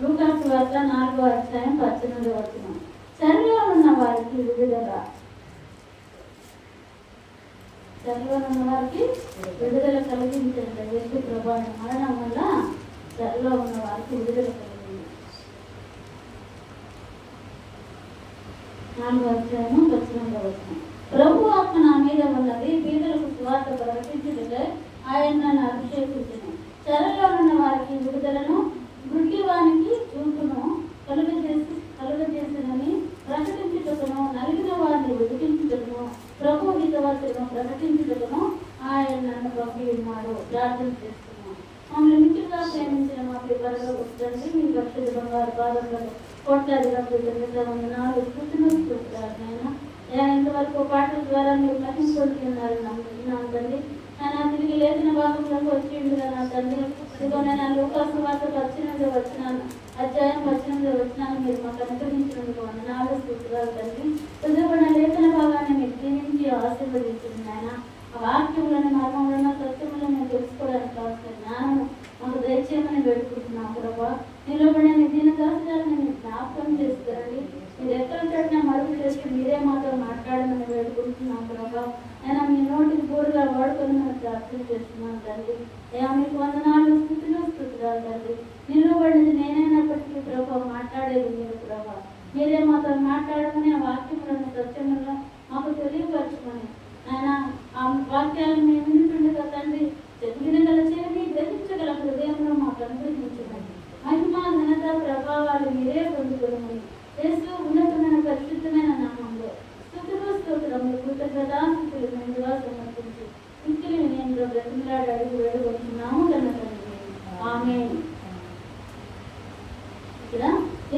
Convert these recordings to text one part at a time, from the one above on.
లూకాసు వార్త 4వ అధ్యాయం 18వ వచనం. చెరలో ఉన్న వారికి విడుదల, చెరలో ఉన్న వారికి విడుదల కలిగించండి. యేసు ప్రభువు మరణం వల్ల చెరలో ఉన్న వారికి విడుదల కలిగింది. 4వ అధ్యాయం 18వ వచనం. ప్రభు ఆత్మ నా మీద ఉన్నది, బీదలకు సువార్త ప్రకటించుటకై ఆయన నన్ను అభిషేకించును. చెరలో ఉన్న వారికి విడుదలను, గుడ్డివానికి చూపును కలుగజేసినని ప్రకటించుటకును, నలిగిన వారిని విడిపించుటకును, ప్రభు హితవచనము ప్రకటించుటకును ఆయన నన్ను పంపి ఉన్నాడు. ప్రార్థన చేస్తున్నాను. మమ్మల్ని మిక్కిలిగా ప్రేమించిన మా పిల్లలకు తండ్రి, మీ పరిశుద్ధ బంగారు పాదములకు కోట్లాదిగా వందనాలు స్తుతిస్తున్నాను. ఇంతవరకు పాటల ద్వారా మీరు మహించుకుంటూ ఉన్నారు నమ్ముతున్నాను తండ్రి. నా తిరిగి లేచిన భాగంలోకి వచ్చి ఉండగా నా తండ్రి, ఇదిగో నేను లూకాసు వార్త 18వ వచనాన్ని అధ్యాయం 18వ వచనాన్ని మీరు మాకు అనుగ్రహించినందుకు వందనాలు స్తుతులు తండ్రి. చదువుకున్న లేఖన భాగాన్ని మీరు దీవించి ఆశీర్వదించింది నాయన. ఆ వాక్యములను, మర్మములను, సత్యములను మేము తెలుసుకోవడానికి కావాల్సిన జ్ఞానం మాకు దయచేయమని వేడుకుంటున్నాం ప్రభా. నిలబడిన దీని దాసాలను మీరు జ్ఞాపకం చేసుకురండి. మీరు ఎక్కడ చట్టిన మరుపు చేసి మీరే మాతో మాట్లాడమని వేడుకుంటున్నాం ప్రభా. నేను మీ నోటికి పూర్తిగా వాడుకొని మనం ప్రార్థన చేస్తున్నాను తండ్రి. మీకు వందనాలు స్తుతులు తండ్రి. నిలబడినది నేనైనప్పటికీ ప్రభా, మాట్లాడేది మీరు ప్రభా. మీరే మాతో మాట్లాడమని ఆ వాక్యములను, సత్యములను మాకు తెలియపరచమని ఆయన ఆ వాక్యాలను మేము వింటుండగా తండ్రి, వినగల చెవిని, గ్రహించగల హృదయంలో మాకు అనుగ్రహించమని, మహిమ, ఘనత, ప్రభావాలు మీరే పొందుకోమని యేసు ఉన్నతమైన పరిశుద్ధమైన నామంలో స్తుతులు కృతజ్ఞతాస్తుతులు ముందుగా సమర్పించి మిక్కిలి వినయంలో బ్రతిమలాడి అడుగు వేడుకుంటున్నాము తండ్రి. ఆమేన్. ఇక్కడ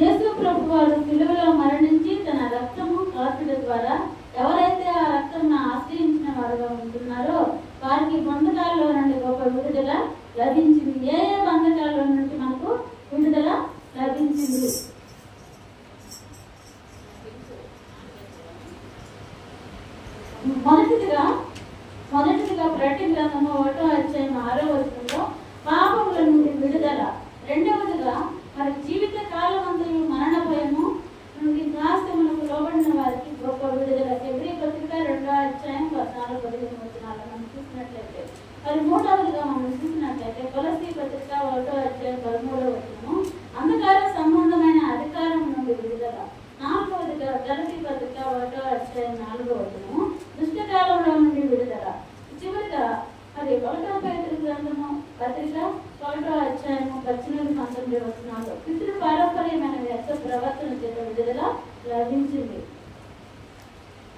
యేసు ప్రభు వారు సిలువలో మరణించి తన రక్తము కార్చుట ద్వారా ఎవరైతే ఆ రక్తంను ఆశ్రయించిన వారుగా ఉంటున్నారో వారికి బంధకాల్లో నుండి గొప్ప విడుదల లభించింది. ఏ ఏ బంధకాల్లో నుండి మనకు విడుదల లభించింది? మొదటిదిగా ప్రకటన గ్రంథము 1వ అధ్యాయం 6వ వచనంలో పాపముల నుండి విడుదల. రెండవదిగా మరి జీవిత కాలం అంతయు మరణ భయము నుండి నాశనములకు లోబడిన వారికి గొప్ప విడుదల. హెబ్రీ పత్రిక 2వ అధ్యాయం 14-15 వచనాలు మనం చూసినట్లయితే, మరి మూడవదిగా మనం చూసినట్లయితే కొలసీ పత్రిక 1వ అధ్యాయం 13వ వచనము అంధకార సంబంధమైన అధికారం నుండి విడుదల. నాలుగవదిగా గలతీ పత్రిక 1వ అధ్యాయం 4వ వచనము దుష్టకాలంలో నుండి విడుదల. చివరిగా మరి 1వ పేతురు గ్రంథము పత్రిక 1వ అధ్యాయము 18-19 వచనాలు పితృ పారంపర్యమైన వ్యర్థ ప్రవర్తన చేత విడుదల లభించింది.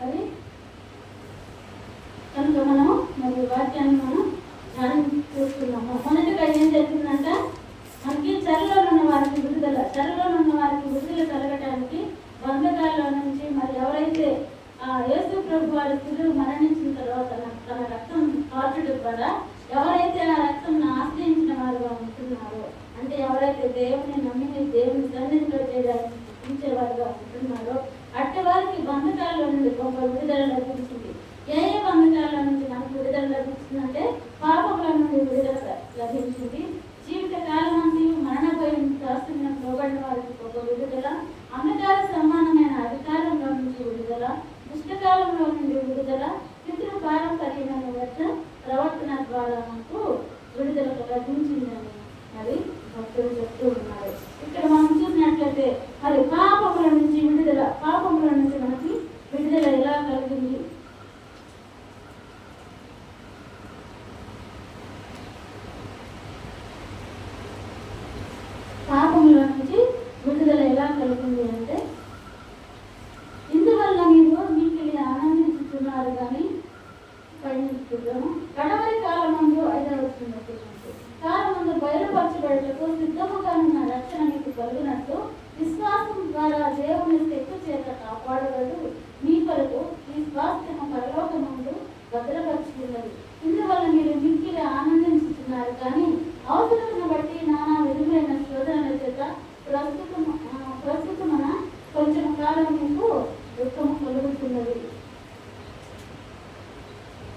అది కనుక మనం మరి వాక్యాన్ని మనం ధ్యానం చూస్తున్నాము. మొదటిగా ఏం జరిగిందంట, మనకి చెరలో ఉన్న వారికి విడుదల. చెరలో ఉన్న వారికి విడుదల కలగటానికి బంధకాల్లో నుంచి మరి ఎవరైతే యేసు ప్రభు వారి సిలువ మరణించిన తర్వాత తన రక్తం కార్చడం ద్వారా ఎవరైతే ఆ రక్తం ఆశ్రయించిన వారుగా ఉంటున్నారో, అంటే ఎవరైతే దేవుని నమ్మి దేవుని సన్నిధిలో చేయడానికి ఇచ్చేవారుగా ఉంటున్నారో అట్టి వారికి బంధకాల్లో నుండి గొప్ప విడుదల లభించింది. ఏ ఏ బంధకాల్లో నుంచి మనకు విడుదల లభించిందంటే పాపముల నుండి విడుదల లభించింది. జీవిత కాలం అంతా మరణ భయం శాస్త్రం లోబడిన వారికి గొప్ప విడుదల. అంధకార సమానమైన అధికారంలో నుంచి విడుదల. దుష్టకాలంలో నుండి విడుదల. పితృ పారంపర్యమైన వ్యర్థ ప్రవర్తన ద్వారా మనకు విడుదల లభించిందని మరి భక్తులు చెప్తూ ఉన్నారు. ఇక్కడ మనం చూసినట్లయితే మరి పాపముల నుంచి విడుదల, పాపముల నుంచి మనకి విడుదల ఎలా కలిగింది? పాపముల నుంచి విడుదల ఎలా కలిగింది అంటే, ఇందువల్ల మీరు మిక్కిలి ఆనందించుతున్నారు కానీ పయనిస్తున్నాము. కడవరి కాలమందు 5వ వచనం కాలమందు బయలుపరచబడుటకు సిద్ధముగా ఉన్న రక్షణ మీకు కలిగినట్టు విశ్వాసం ద్వారా దేవుని శక్తి చేత కాపాడగలడు మీ కొరకు ఈ స్వాస్థ్యము పరలోకమందు భద్రపరుచుకున్నది. ఇందువల్ల మీరు మిక్కిలి ఆనందించుతున్నారు కానీ అవసరమును బట్టి నానా విధములైన శోధనల చేత ప్రస్తుతమున కొంచెం కాలం మీకు దుఃఖము కలుగుతున్నది.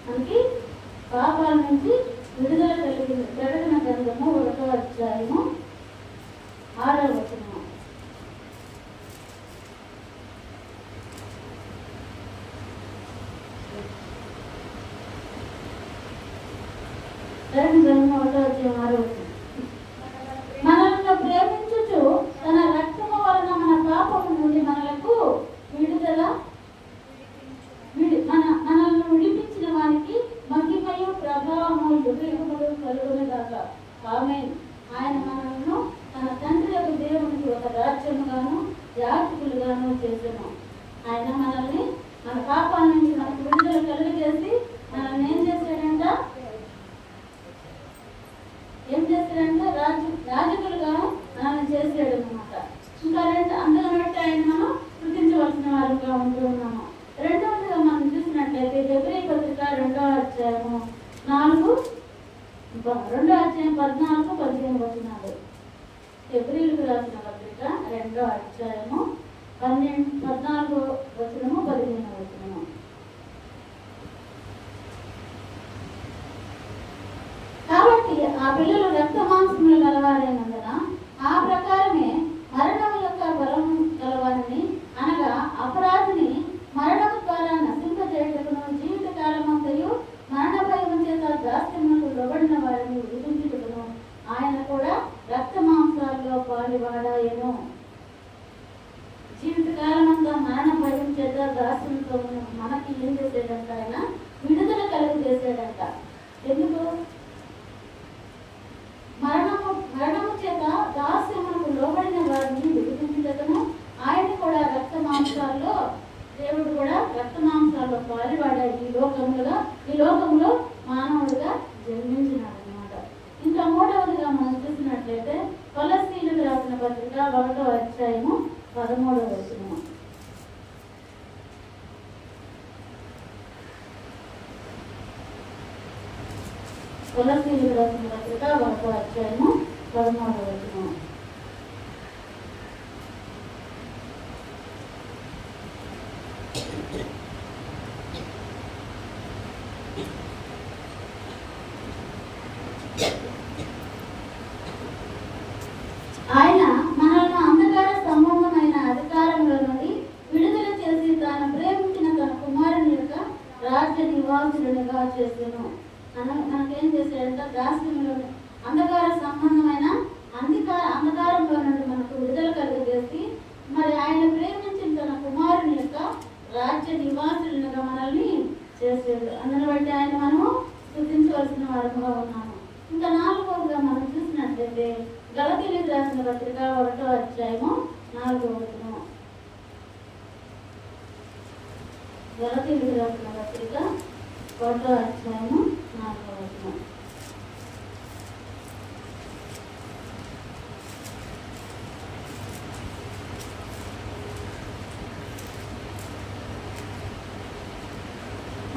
మనకి పాపాల నుంచి విడుదల కలిగింది. ప్రకటన గ్రంథము 1వ అధ్యాయము 6వ వచనం ఆయన మనల్ని తన తండ్రి యొక్క దేవునికి ఒక రాజ్యముగాను యాజకులుగాను చేసాము. ఆయన మనల్ని మన పాపాల నుంచి మనకు విడుదల కలిగజేసి మనల్ని ఏం చేశాడంట యాజకులుగా మనల్ని చేసాడు అన్నమాట. ఇంకా అందుకని బట్టి ఆయన మనం కృతించవలసిన వారుగా ఉంటూ ఉన్నాము. రెండవదిగా మనం చూసినట్లయితే హెబ్రీ పత్రిక 2వ అధ్యాయం 14-15 వచనాలు. హెబ్రీలకు రాసిన పత్రిక 2వ అధ్యాయము 14 వచనము 15 వచనము. కాబట్టి ఆ పిల్లలు రక్త మాంసములు గలవారైనందున ఆ ప్రకారమే మరణము యొక్క బలము గలవారని, అనగా అపరాధిని మరణము ద్వారా నశింపజేయుటకును జీవిత కాలమంతయు మరణ భయము చేత దాస్యమునకు లోబడిన వారిని విడిపించుటకును ఆయన కూడా రక్త మాంసాల్లో పాలువాడాయెను. జీవిత కాలమంతా మరణ భయం చేత దాస్యంతో మనకి ఏం చేసేదంట? ఆయన విడుదల కలుగజేసాడంట. ఎందుకు? మరణము చేత దాస్యమునకు లోబడిన వారిని విడిపించుటకును ఆయన కూడా రక్త మాంసాల్లో, దేవుడు కూడా రక్త మాంసాల్లో పాలువాడాడు. ఈ లోకంలో మానవుడిగా జన్మించినాడు అన్నమాట. ఇంకా మూడవదిగా మనం చూసినట్లయితే కొలస్సీయులకు రాసిన పత్రిక 1వ అధ్యాయము 13వ వచనము. కొలస్సీయులకు రాసిన పత్రిక 1వ అధ్యాయము 13వ వచనము. ఆయన మనల్ని అంధకార సంబంధమైన అధికారంలో నుండి విడుదల చేసి తాను ప్రేమించిన తన కుమారుని యొక్క రాజ్య నివాసులుగా చేసాను. మనకేం చేశాడంటే దాస్యంలో అంధకార సంబంధమైన అంధకారంలో నుండి మనకు విడుదల కలిగజేసి మరి ఆయన ప్రేమించిన తన కుమారుని యొక్క రాజ్య నివాసులుగా మనల్ని చేసాడు. అందుని బట్టి ఆయన మనము స్తుతించవలసిన వారుగా ఉన్నాము. ఇంకా నాలుగవదిగా మనం చూసినట్లయితే గలతీయులకు రాసిన పత్రిక 1వ అధ్యాయము 4వ వచనము. గలతీయులకు రాసిన పత్రిక 1వ అధ్యాయము 4వ వచనం.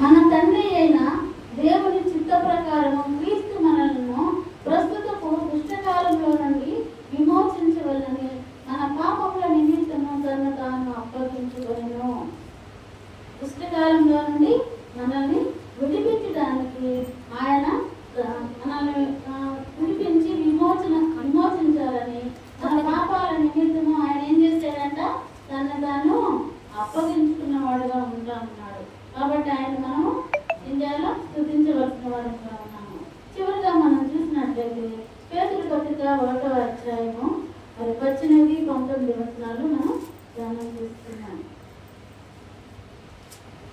మన తండ్రి అయిన దేవుని చిత్త ప్రకారము క్రీస్తు మనలను ప్రస్తుతపు దుష్టకాలంలో నుండి విమోచించవలని మన పాపముల నిమిత్తము తను తాను అప్పగించుకొనెను. దుష్టకాలంలో నుండి మనల్ని విడిపించడానికి ఆయన మనల్ని విడిపించి విమోచించాలని మన పాపాల నిమిత్తము ఆయన ఏం చేశాడంట? తను తాను అప్పగించుకున్న వాడుగా ఉంటామన్నాడు. కాబట్టి ఆయన మనము ఇండియాలో స్తుతించవలసిన వారుగా ఉన్నాము. చివరిగా మనం చూసినట్లయితే పేతురు పత్రిక 1వ అధ్యాయము 18-19 వచనాలు మనం ధ్యానం చేస్తున్నాం.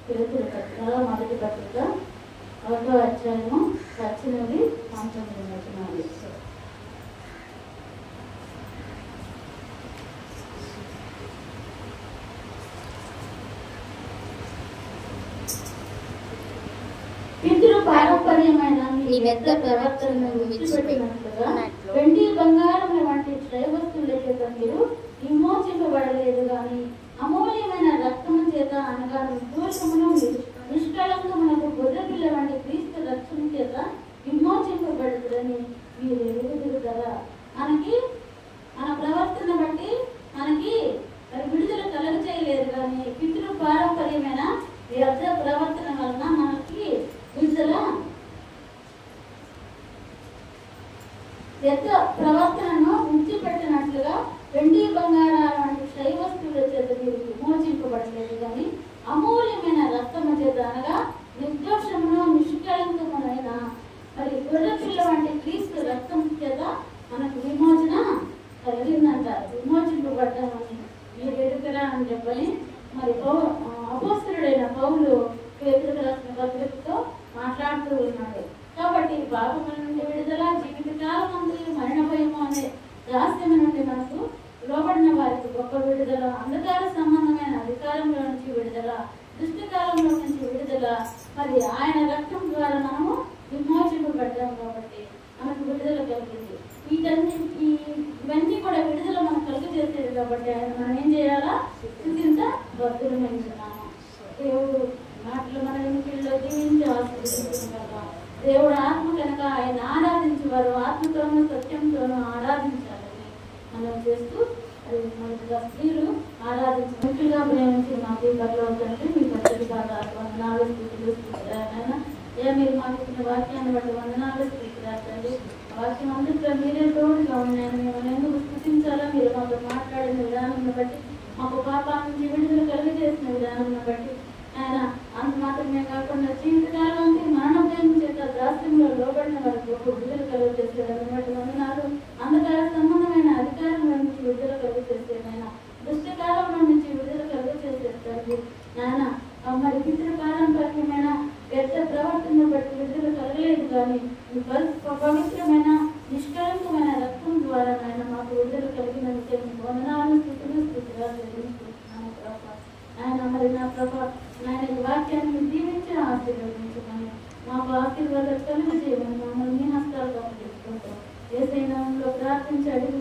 పేతురు పత్రిక మొదటి పత్రిక 1వ అధ్యాయము 18-19 వచనాలు. పితృ పారంపర్యమైన మీ పెద్ద ప్రవర్తనను విడిచిపెట్టినట్లుగా వెండి బంగారముల వంటి శ్రేయవస్తువుల చేత మీరు విమోచింపబడలేదు కానీ అమూల్యమైన రక్తము చేత, అనగా నిర్దోషమును నిష్కళంకమునకు గొర్రెపిల్ల వంటి క్రీస్తు రక్తము చేత విమోచింపబడుతుందని మీరు ఎరుగుదురు కదా. మనకి మన ప్రవర్తన బట్టి మనకి విడుదల కలగ చేయలేదు కానీ పితృ పారంపర్యమైన వ్యర్థ ప్రవర్తన వలన మనకి విడుదల వ్యర్థ ప్రవర్తనను విడిచిపెట్టినట్లుగా వెండి బంగారాల వంటి శ్రేయవస్తువుల చేత మీరు విమోచింపబడలేదు కానీ అమూల్యమైన రక్తము చేత, అనగా నిర్దోషమును నిష్కళంకమునైన మరి గొర్రెపిల్ల వంటి క్రీస్తు రక్తం చేత మనకు విమోచన కలిగిందంటారు. విమోచింపబడ్డామని మీరు ఎదుగురా అని చెప్పని మరి అపోస్తలుడైన పౌలు పేతురుకు రాసిన పత్రికతో మాట్లాడుతూ ఉన్నాడు. కాబట్టి పాపముల నుండి విడుదల, జీవితకాలం అంతా మరణ భయము అంధకార సంబంధమైన అధికారంలో నుంచి విడుదల, దుష్టకాలంలో నుంచి విడుదల, మరి ఆయన రక్తం ద్వారా మనము విమోచింపబడ్డాం కాబట్టి మనకు విడుదల కలిగింది. ఇవన్నీ కూడా విడుదల మనకు కలిగి చేసేది కాబట్టి ఆయన మనం ఏం చేయాలా? స్తుతించబద్దులమైనాము. దేవుడు మాటలు మన ఇంటిలో జీవించి ఆశీర్వదించగలగా దేవుడు ఆత్మ కనుక ఆయన ఆరాధించేవారు ఆత్మతోనూ సత్యంతోనూ ఆరాధించాలని మనం చేస్తూ, అది మొదటిగా స్త్రీలు ఆరాధించినట్లుగా ప్రేమించి మాకు పరలోకంటే మీ పచ్చడి బాగా వందనాలు స్థితులు స్థితిరాయన. మీరు మాకు ఇచ్చిన వాక్యాన్ని బట్టి వందనాలు స్థితిరాచండి. వాక్యం అందులో మీరే తోడుగా ఉన్నాయని మిమ్మల్ని ఎందుకు స్థుతించాలో మీరు మాతో మాట్లాడిన విధానం బట్టి, మాకు పాపం నుంచి విడుదల కలిగజేసిన విధానం బట్టి ఆయన అంత మాత్రమే కాకుండా జీవితకాలం మరణం చేత దాస్యంలో లోబడిన వారికి ఒక విడుదల కలుగజేసేదాన్ని బట్టి వందనాలు. అంధకార సంబంధమైన అధికారంలో నుంచి విడుదల కలుగజేసేదైన దుష్టకాలంలో నుంచి విడుదల కలుగజేసేది నాయన. మరి పితృ పారంపర్యమైన పెద్ద ప్రవర్తన బట్టి విడుదల కలగలేదు కానీ ఈ పవిత్రమైన నిష్కలంకమైన రక్తం ద్వారా నాయన మాకు విడుదల కలిగినందుకే వందనాలు స్థితులు స్థితిగా చెల్లించుకుంటున్నాను ప్రభా. ఆయన మరి నా ప్రభా నాయన ఈ వాక్యాన్ని దీవించి ఆశీర్వదించమని మాకు ఆశీర్వాదాలు కలిగి చేయమని మమ్మల్ని హస్తాలు చేసుకుంటాం. ఏ సైన్యంలో ప్రార్థించి అడిగి